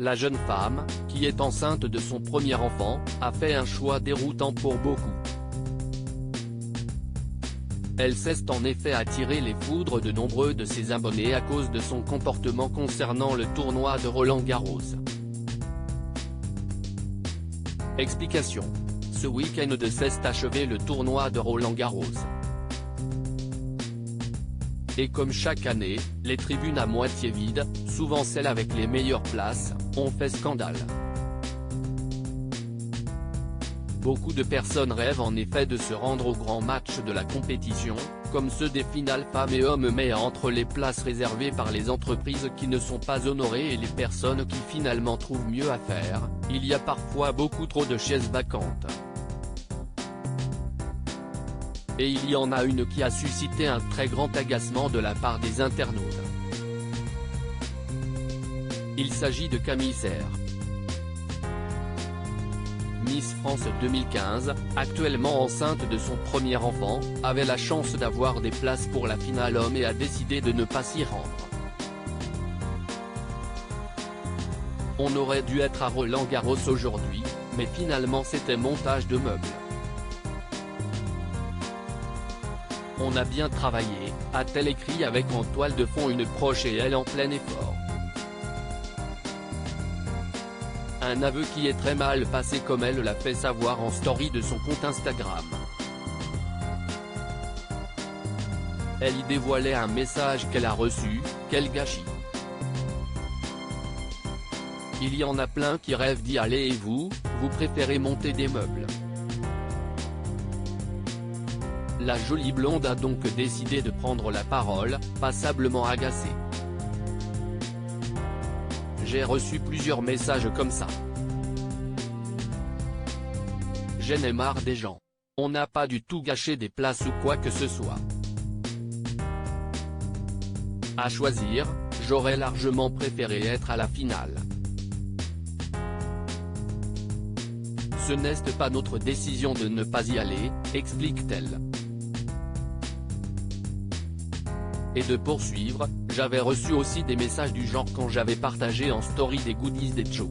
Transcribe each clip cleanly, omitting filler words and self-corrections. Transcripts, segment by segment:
La jeune femme, qui est enceinte de son premier enfant, a fait un choix déroutant pour beaucoup. Elle s'est en effet attiré les foudres de nombreux de ses abonnés à cause de son comportement concernant le tournoi de Roland-Garros. Explication. Ce week-end s'est achevé le tournoi de Roland-Garros. Et comme chaque année, les tribunes à moitié vides, souvent celles avec les meilleures places, ont fait scandale. Beaucoup de personnes rêvent en effet de se rendre aux grands matchs de la compétition, comme ceux des finales femmes et hommes, mais entre les places réservées par les entreprises qui ne sont pas honorées et les personnes qui finalement trouvent mieux à faire, il y a parfois beaucoup trop de chaises vacantes. Et il y en a une qui a suscité un très grand agacement de la part des internautes. Il s'agit de Camille Serre. Miss France 2015, actuellement enceinte de son premier enfant, avait la chance d'avoir des places pour la finale homme et a décidé de ne pas s'y rendre. On aurait dû être à Roland-Garros aujourd'hui, mais finalement c'était montage de meubles. On a bien travaillé, a-t-elle écrit avec en toile de fond une proche et elle en plein effort. Un aveu qui est très mal passé comme elle l'a fait savoir en story de son compte Instagram. Elle y dévoilait un message qu'elle a reçu: quel gâchis. Il y en a plein qui rêvent d'y aller et vous préférez monter des meubles. La jolie blonde a donc décidé de prendre la parole, passablement agacée. J'ai reçu plusieurs messages comme ça. J'en ai marre des gens. On n'a pas du tout gâché des places ou quoi que ce soit. À choisir, j'aurais largement préféré être à la finale. Ce n'est pas notre décision de ne pas y aller, explique-t-elle. Et de poursuivre, j'avais reçu aussi des messages du genre quand j'avais partagé en story des goodies des Joe.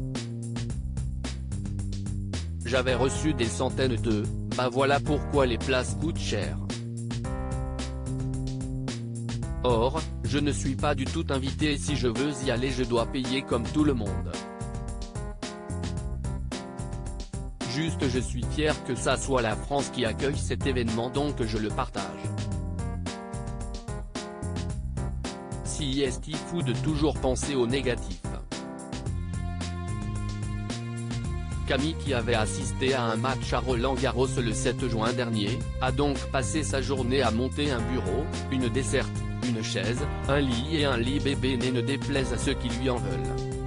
J'avais reçu des centaines de « bah voilà pourquoi les places coûtent cher ». Or, je ne suis pas du tout invité et si je veux y aller je dois payer comme tout le monde. Juste je suis fier que ça soit la France qui accueille cet événement donc je le partage. Si est fou de toujours penser au négatif. Camille, qui avait assisté à un match à Roland-Garros le 7 juin dernier, a donc passé sa journée à monter un bureau, une desserte, une chaise, un lit et un lit bébé né, ne déplaise à ceux qui lui en veulent.